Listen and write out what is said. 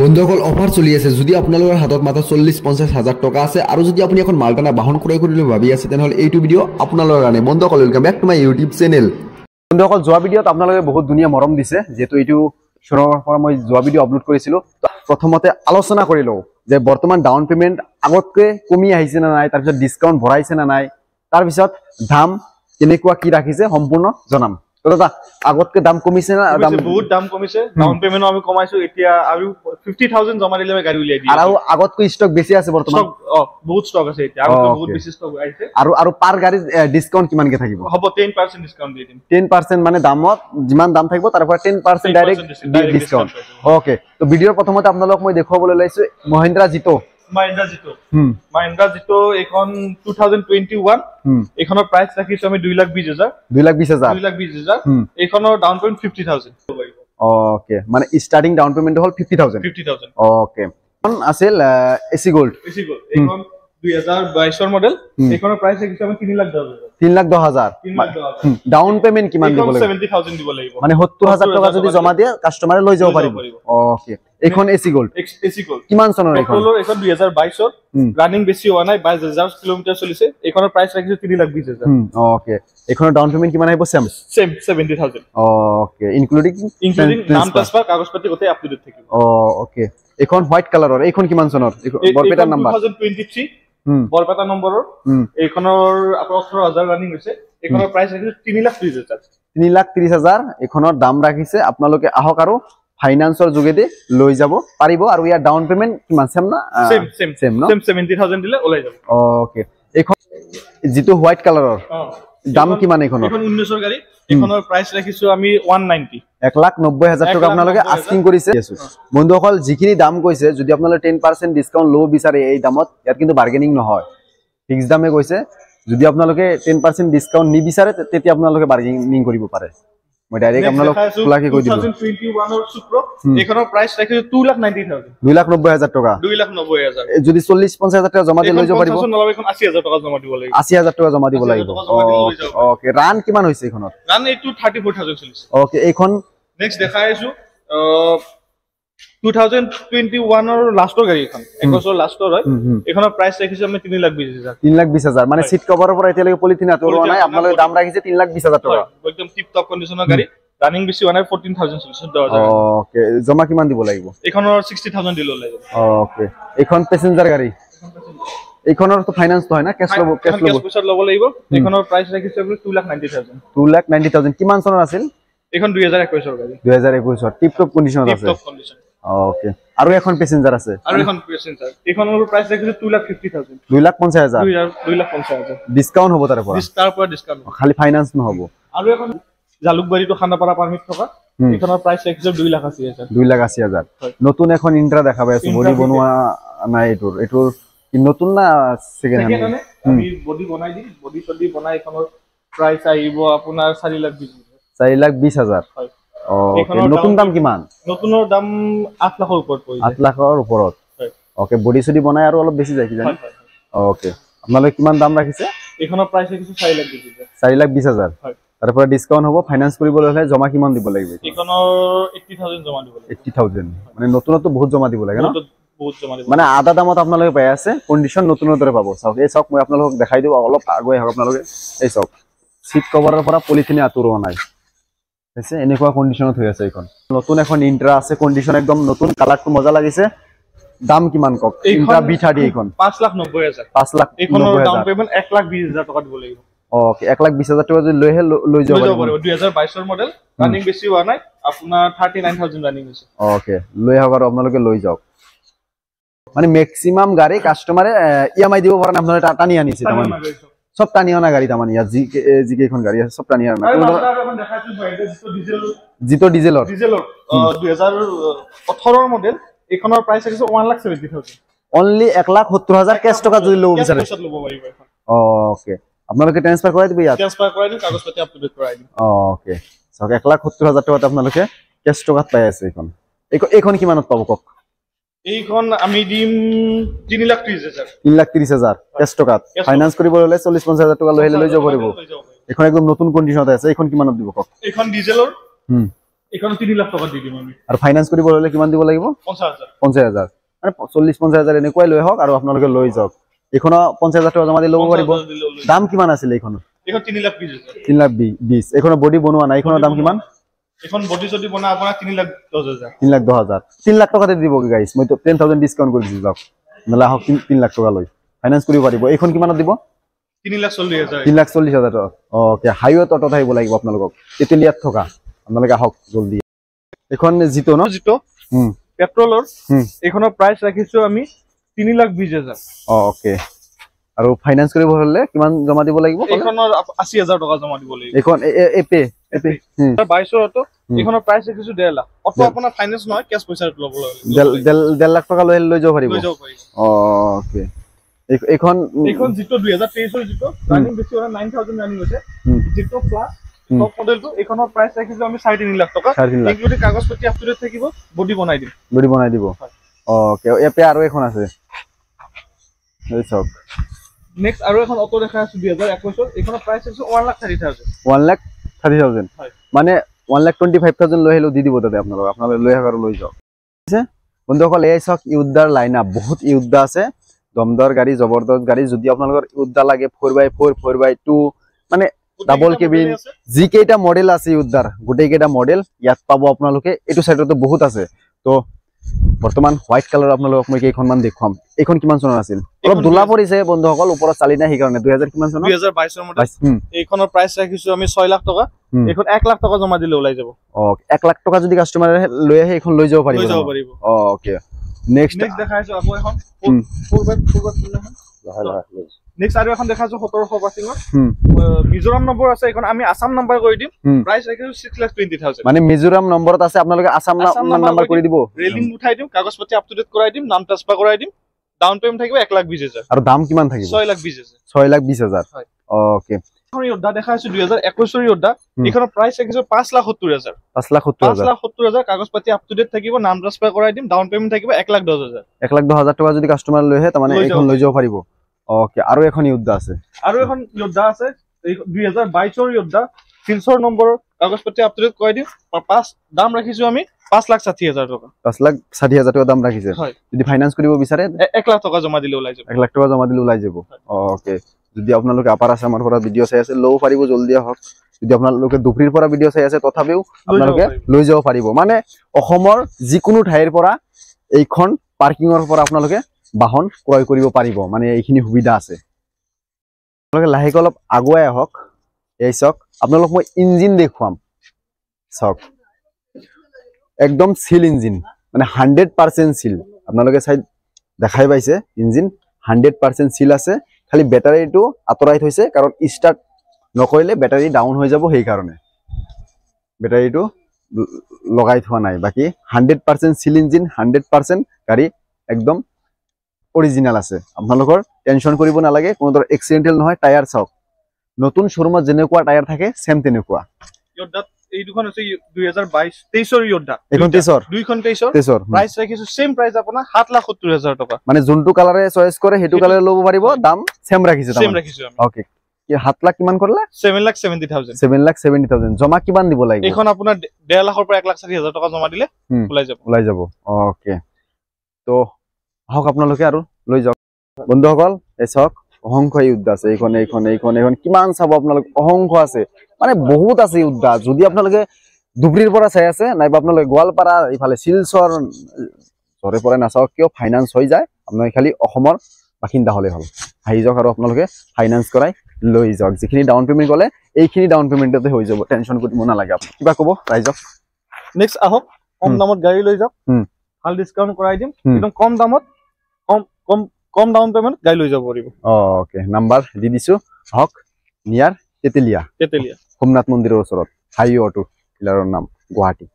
বন্ধুসকল অফাৰ চলি আছে যদি আপোনালোকৰ হাতত মাত্ৰ 40-50,000 টকা আছে আৰু যদি আপুনি এখন মালটানা বাহন ক্ৰয় কৰিবলৈ ভাবি আছে তেনেহলে এইটো ভিডিঅ' আপোনালোকৰ কাৰণে। বন্ধুসকল welcome back to my YouTube channel. বন্ধুসকল যোৱা ভিডিঅ'ত আপোনালোকে বহুত ধুনীয়া মৰম দিছে, যেহেতু এইটো শোৰুমৰ পৰা মই যোৱা ভিডিঅ' আপলোড কৰিছিলোঁ। প্ৰথমতে আলোচনা কৰি লওঁ যে বৰ্তমান ডাউন পেমেণ্ট আগতকৈ কমি আহিছে না নাই, তাৰপিছত ডিছকাউণ্ট ভৰাইছে না নাই, তাৰপিছত দাম কেনেকুৱা কি ৰাখিছে সম্পূৰ্ণ জনাম। দাদা আগতকে দাম কমিছে না? দাম বহুত দাম কমিছে, ডাউন পেমেন্ট আমি কমাইছো। এতিয়া আৰু 50,000 জমা দিলে গাড়ী উলিয়াই দিম। আৰু আগতকৈ ষ্টক বেছি আছে বৰ্তমান? বহুত ষ্টক আছে এতিয়া, আৰু বহুত বেছি ষ্টক আহিছে। আৰু পাৰ গাড়ী ডিসকাউন্ট কিমানকে থাকিব? হ'ব 10% ডিসকাউন্ট দি দিম। 10% মানে দামত যিমান দাম থাকিব তাৰ পৰা 10% ডাইৰেক্ট ডিসকাউন্ট। ওকে, তো ভিডিঅ'ৰ প্ৰথমতে আপোনালোক মই দেখুৱাবলৈ লৈছো মহিন্দ্ৰা জিতো। মাহিন্দ্ৰা জিতো এখন 2021, এখনৰ প্ৰাইস ৰাখিছো আমি 2,20,000। 2,20,000 এখনৰ ডাউন পেমেন্ট 50,000। ওকে, মানে স্টার্টিং ডাউন পেমেন্ট হল 50,000। ওকে, কোন আছিল এসি গোল্ড? এখন 2022 মডেল, এখনৰ প্ৰাইস ৰাখিছো আমি 3,10,000। 3,10,000 ডাউন পেমেন্ট কিমান দিব লাগিব? 70,000 দিব লাগিব। মানে 70,000 টকা যদি জমা দিয়ে কাস্টমাৰে লৈ যাব পাৰিব। ওকে, এখন এসি গোল্ড। কিমান চনৰ এখন? এখন 2022 ৰানিং বেছি হোৱা নাই, 22,000 কিলোমিটাৰ চলিছে। এখনৰ প্ৰাইস ৰাখিছো 3,20,000। ওকে, এখনৰ ডাউন পেমেন্ট কিমান আহিব? সেম 70,000। ওকে, ইনক্লুডিং নাম ট্ৰান্সফাৰ কাগজ পাতি গোটেই আপ টু ডেট থাকিব। ওকে, এখন হোয়াইট কালাৰৰ, এইখন কিমান চনৰ? বৰপেটা নাম্বাৰ 2023 বৰপেটা নম্বৰৰ। এইখনৰ আপোনাৰ 18,000 ৰানিং হৈছে। এখনৰ প্ৰাইস ৰাখিছো 3,30,000। 3,30,000 এখনৰ দাম ৰাখিছে। আপোনালোকে আহক আৰু ফাইনান্সৰ যোগেদি লৈ যাব পাৰিব। আৰু ইয়াৰ ডাউন পেমেন্ট কিমান? সেম না? সেম ন? 70,000 দিলে ওলাই যাব। ওকে, এখন যেটো হোয়াইট কালাৰৰ দাম কিমান এখনৰ? এখন 19ৰ গাড়ী, এখনৰ প্ৰাইস ৰাখিছো আমি 190। 1,90,000 টকা আপোনালোকে আস্কিং কৰিছে। বন্ধুসকল যিখিনি দাম কৈছে, যদি আপোনালোকে 10% ডিসকাউন্ট ল'ব বিচাৰে এই দামত, ইয়াত কিন্তু বাৰ্গেনিং নহয়, ফিক্স দামে কৈছে। যদি আপোনালোকে 10% ডিসকাউন্ট নিবিচাৰে তেতিয়া আপোনালোকে বাৰ্গেনিং কৰিব পাৰে। মই ডাইৰেক্ট আপোনালোক খোলাকে কৈ দিম। 2021 ৰ সুপ্ৰ, এখনৰ প্ৰাইস ৰাখিছো 2,90,000। 2,90,000 টকা। 2,90,000 যদি 40-50,000 টকা জমা দি লৈ যাব পাৰিব? 80,000 টকা জমা দিব লাগিব। 80,000 টকা জমা দিব লাগিব। ওকে, ৰান কিমান হৈছে এখনত? ৰান এইটো 34,000 চলিছে। ওকে, এইখন নেক্সট দেখাই আছো 2021 ৰ লাষ্টৰ গাড়ী, এখন 1 বছৰ লাষ্টৰ হয়। এখনৰ প্ৰাইস ৰাখিছো আমি 3,20,000। 3,20,000 মানে সিট কভাৰৰ পৰা এতিয়ালৈকে পলিথিন আঁতৰোৱা নাই, আপোনালোকে দাম ৰাখিছে 3,20,000 টকা। একদম টিপ টপ কন্ডিশনৰ গাড়ী, ৰানিং বেছি হোৱা নাই, 14,000 চলিছে। ওকে, জমা কিমান দিব লাগিব? এখনৰ 60,000 দিলে ওলাই যাব। ওকে, এখন প্যাসেঞ্জাৰ গাড়ী, এইখনৰ তো ফাইনান্স হয় না? কেছ ল'ব? কেছ পইচা ল'ব লাগিব। এখনৰ প্ৰাইস ৰাখিছো আমি 2,90,000। 2,90,000 কিমান চনৰ আছিল? এখন 2021 ৰ গাড়ী। 2021 টিপ টপ কন্ডিশনত আছে। Tip top condition. ওকে, আৰু এখন প্যাসেঞ্জাৰ আছে? আৰু এখন প্যাসেঞ্জাৰ, এখনৰ প্ৰাইস ৰাখিছো 2,50,000। 2,50,000। 2,50,000 ডিসকাউন্ট হ'ব তাৰ পৰা? তাৰ পৰা ডিসকাউন্ট, খালি ফাইনান্স নহব। আৰু এখন জালুকবাৰীটো খানাপাৰা পাৰমিট থকা, এখনৰ প্ৰাইস ৰাখিছো 2,80,000। 2,80,000। নতুন এখন ইন্ট্ৰা দেখা পাই আছো, বডি বনোৱা নাই এটোৰ। এটোৰ নতুন না সেকেন্ড হ্যান্ড? আমি বডি বনাই দিম। বডি সডি বনাই এখনৰ প্ৰাইস আহিব আপোনাৰ 4,20,000। 4,20,000। হয়। ওকে, নতুন দাম কিমান? নতুনৰ দাম 8 লাখৰ ওপৰত পৰিব। 8 লাখৰ ওপৰত। হয়। ওকে, বডি সডি বনাই আৰু অলপ বেছি যায় কি জানি? ওকে, আপোনালোকে কিমান দাম ৰাখিছে? এখনৰ প্ৰাইস ৰাখিছো 4,20,000। 4,20,000। হয়। তাৰ পৰা ডিসকাউন্ট হ'ব। ফাইনান্স কৰিবলৈ হলে জমা কিমান দিব লাগিব? এখনৰ 80,000 জমা দিব লাগিব। 80,000 মানে নতুনতো বহুত জমা দিব লাগে ন? বহুত জমা দিব মানে আধা দামত আপোনালোকে পাই আছে, কন্ডিশন নতুনৰ দৰে পাব। চাওক, এই চাওক, মই আপোনালোকক দেখাই দিওঁ, অলপ আগুৱাই আহক আপোনালোকে। এই চাওক, সিট কভাৰৰ পৰা পলিথিন আঁতৰোৱা নাই, আছে এনেকুৱা কন্ডিশনত হৈ আছে। এইখন নতুন এখন ইন্ট্ৰা আছে, কন্ডিশন একদম নতুন, কালাৰটো মজা লাগিছে। দাম কিমান কক? ইন্ট্ৰা B30 এইখন 5,90,000। 5,90,000 এখনৰ ডাউন পেমেন্ট 1,20,000 টকা দিব লাগিব। ওকে, 1,20,000 টকা যদি লৈ যাব পাৰিব। 2022 ৰ মডেল, ৰানিং বেছি হোৱা নাই, আপোনাৰ 39,000 ৰানিং হৈছে। ওকে, লৈ আহক আৰু আপোনালোকে লৈ যাওক। মানে ম্যাক্সিমাম গাড়ী কাস্টমাৰে ইএমআই দিব পৰা নাই, আপোনালোকে টানি আনিছে তাৰমানে? সব টানি অনা গাড়ী তাৰমানে ইয়াত যি কেইখন গাড়ী আছে সব টানি অনা। জিতো ডিজেলৰ 2018 ৰ মডেল, এখনৰ প্ৰাইস আছে 1,70,000। অনলি 1,70,000 কেছ টকা যদি ল'ব বিচাৰে ল'ব পাৰিব এখন। ওকে, আপোনালোকে ট্ৰান্সফাৰ কৰাই দিব ইয়াত? ট্ৰান্সফাৰ কৰাই দিম, কাগজ পাতি আপ টু ডেট কৰাই দিম। ওকে, চাওক 1,70,000 টকাত আপোনালোকে কেছ টকাত পাই আছে। এইখন কিমানত পাব কক? এইখন আমি দিম 3,30,000। 3,30,000 কেছ টকাত। ফাইনান্স কৰিব হলে 40-50,000 টকা লৈ যাব পাৰিব। এখন একদম নতুন কন্ডিশনত আছে। এইখন কিমানত দিব কক? এইখন ডিজেলৰ এখন 3 লাখ টাকা দি দিম আমি আৰু ফাইনান্স কৰিব হলে কিমান দিব লাগিব 50000 50000 মানে 40-50000 এনেকুৱাই লৈ হওক আৰু আপোনালোকে লৈ যাওক এখন 50000 টকা জমা দি ল'ব পাৰিব দাম কিমান আছিল এখন 3 লাখ 20 3 লাখ 20 এখন বডি বনোৱা নাই এখনৰ দাম কিমান এখন বডি যদি বনা আপোনাৰ 3 লাখ 10000 3 লাখ 10000 3 লাখ টকাতে দিব কি গাইস মই তো 10000 ডিসকাউন্ট কৰি দিছো যাওক মেলা হক 3 লাখ টকা লৈ ফাইনান্স কৰিব পাৰিব এখন কিমানত দিব 3 লাখ 40000 3 লাখ 40000 টকা ওকে হাইৱে টট আহিব লাগিব আপোনালোকক তেতেলিয়াত থকা আপোনালোকে আহক জলদি এখন জিতো ন জিতো পেট্ৰলৰ এখনৰ প্ৰাইস ৰাখিছো আমি 3 লাখ 20000 ওকে আৰু ফাইনান্স কৰিব হলে কিমান জমা দিব লাগিব এখনৰ 80000 টকা জমা দিব লাগিব এখন এপে 22 অটো এখনৰ প্ৰাইস ৰাখিছো 1.5 লাখ অটো আপোনাৰ ফাইনান্স নহয় কেছ পইচা ল'ব লাগিব 1.5 লাখ টকা লৈ যাব পাৰিব ওকে এখন জিতো 2023 ৰ জিতো ৰানিং বেছি হয় 9000 ৰানিং হৈছে জিতো প্লাস টপ মডেলটো এখনৰ প্ৰাইস ৰাখিছো আমি 3.5 লাখ টকা ইনক্লুডিং কাগজ পাতি আপ টু ডেট থাকিব বডি বনাই দিব ওকে এপে আৰু এখন আছে এই চক নেক্সট আৰু এখন অটো দেখা আছে 2021 এখনৰ প্ৰাইস আছে 1,30,000 মানে 1,25,000 লৈ হেলো দি দিব তাতে আপোনালোকে লৈ আহাৰ লৈ যাওক আছে বন্ধুসকল এই চক ইউদাৰ লাইনআপ বহুত ইউদা আছে দমদাৰ গাড়ী জবৰদস্ত গাড়ী যদি আপোনালোকৰ ইউদা লাগে 4x4 4x2 মানে ডাবল কেবিন জি কেইটা মডেল আছে ইউদাৰ গোটেই কেইটা মডেল ইয়াত পাব আপোনালোকে এটো সাইডতো বহুত আছে তো বৰ্তমান হোয়াইট কালাৰ আপোনালোকক মই কেইখনমান দেখুৱাম এইখন কিমান চনৰ আছিল অলপ দুলা পৰিছে বন্ধুসকল ওপৰত চালি নাই সেই কাৰণে 2000 কিমান চনৰ 2022 ৰ মডেল এইখনৰ প্ৰাইস ৰাখিছো আমি 6 লাখ টকা এইখন 1 লাখ টকা জমা দিলে ওলাই যাব 1 লাখ টকা যদি কাস্টমাৰ লৈ আহে এইখন লৈ যাব পাৰিব ওকে নেক্সট দেখাইছো আকৌ এখন 4x4 নেক্সট আৰু এখন দেখাইছো 1782 মিজোৰাম নম্বৰ আছে এখন আমি আসাম নম্বৰ কৰি দিম প্ৰাইস ৰাখিছো 6,20,000 মানে মিজোৰাম নম্বৰত আছে আপোনালোকে আসাম নম্বৰ কৰি দিব ৰেলিং উঠাই দিম কাগজ পাতি আপ টু ডেট কৰাই দিম নাম ট্ৰান্সফাৰ কৰাই দিম ডাউন পেমেন্ট থাকিব 1,20,000 আৰু দাম কিমান থাকিব 6,20,000 হয় ওকে ইয়োদ্ধা দেখাইছো 2021 ৰ ইয়োদ্ধা এখনৰ প্ৰাইস ৰাখিছো 5,70,000 5,70,000 কাগজ পাতি আপ টু ডেট থাকিব নাম ট্ৰান্সফাৰ কৰাই দিম ডাউন পেমেন্ট থাকিব 1,10,000 1,10,000 টকা যদি কাস্টমাৰ লৈ আহে মানে এইখন লৈ যাব পাৰিব ওকে আৰু এখন ইয়োদ্ধা আছে 2022 ৰ ইয়োদ্ধা ফিলছৰ নম্বৰ কাগজ পাতি আপ টু ডেট কৰাই দিম পাঁচ দাম ৰাখিছো আমি 5,60,000 টকা 5,60,000 টকা দাম ৰাখিছে যদি ফাইনান্স কৰিব বিচাৰে 1 লাখ টকা জমা দিলে ওলাই যাব 1 লাখ টকা জমা দিলে ওলাই যাব ওকে যদি আপোনালোকে আপাৰ আসামৰ পৰা ভিডিও চাই আছে লও পাৰিব জলদি আহক যদি আপোনালোকে দুপৰীৰ পৰা ভিডিও চাই আছে তথাপিও আপোনালোকে লৈ যাব পাৰিব মানে অসমৰ যিকোনো ঠাইৰ পৰা এইখন পাৰ্কিংৰ পৰা আপোনালোকে বাহন ক্ৰয় কৰিব পাৰিব মানে এইখিনি সুবিধা আছে আপোনালোকে লাহেকৈ অলপ আগুৱাই আহক এই চক আপোনালোক মই ইঞ্জিন দেখুৱাম চক একদম সিল ইঞ্জিন মানে 100% সিল আপোনালোকে চাই দেখাই পাইছে ইঞ্জিন 100% সিল আছে খালি ব্যাটাৰীটো আতৰাই থৈছে কাৰণ স্টাৰ্ট নকৰিলে ব্যাটাৰী ডাউন হৈ যাব সেই কাৰণে ব্যাটাৰীটো লগাই থোৱা নাই বাকি 100% সিল ইঞ্জিন 100% গাড়ী একদম অৰিজিনাল আছে আপোনালোকৰ টেনশন কৰিব নালাগে কোনো ধৰ এক্সিডেন্টাল নহয় টায়াৰ চাওক নতুন শোৰুমত যেনেকুৱা টায়াৰ থাকে সেম তেনেকুৱা ইয়োদ্ধা এই দুখন আছে 2022 23 ৰ ইয়োদ্ধা এখন 23 দুইখন 23 প্ৰাইস ৰাখিছো সেম প্ৰাইস আপোনাৰ 7,70,000 টকা মানে যোনটো কালাৰে চয়েস কৰে হেতু কালাৰে ল'ব পাৰিব দাম সেম ৰাখিছো ওকে কি 7 লাখ কিমান কৰলা 7,70,000 7,70,000 জমা কিমান দিব লাগিব এখন আপোনাৰ 1.5 লাখৰ পৰা 1,60,000 টকা জমা দিলে ওলাই যাব ওকে তো হক আপোনালোকে আৰু লৈ যাওক বন্ধুসকল এই চক অহংখ্য ইউদ্ধ আছে এইখন কিমান চাব আপোনালোক অহংখ্য আছে মানে বহুত আছে ইউদ্ধ যদি আপোনালোকে দুবৰিৰ পৰা চাই আছে নাইবা আপোনালোকে গোৱালপাৰা ইফালে শিলচৰ জৰে পৰা নাচাওক কিয় ফাইনান্স হৈ যায় আপোনালোকে খালি অসমৰ বাসিন্দা হলে হল আহি যাওক আৰু আপোনালোকে ফাইনান্স কৰাই লৈ যাওক যিখিনি ডাউন পেমেন্ট গলে এইখিনি ডাউন পেমেন্টতে হৈ যাব টেনশন কৰিব নালাগে আপুনি কিবা ক'ব ৰাইজক নেক্সট আহক কম দামত গাড়ী লৈ যাওক ভাল ডিসকাউন্ট কৰাই দিম একদম কম দামত কম ডাউন পেমেন্ট গাড়ী লৈ যাব পাৰিব ওকে নাম্বাৰ দি দিছো হক নিয়াৰ তেতেলিয়া সোমনাথ মন্দিৰৰ ওচৰত হাইৱে অটো ডিলাৰৰ নাম গুৱাহাটী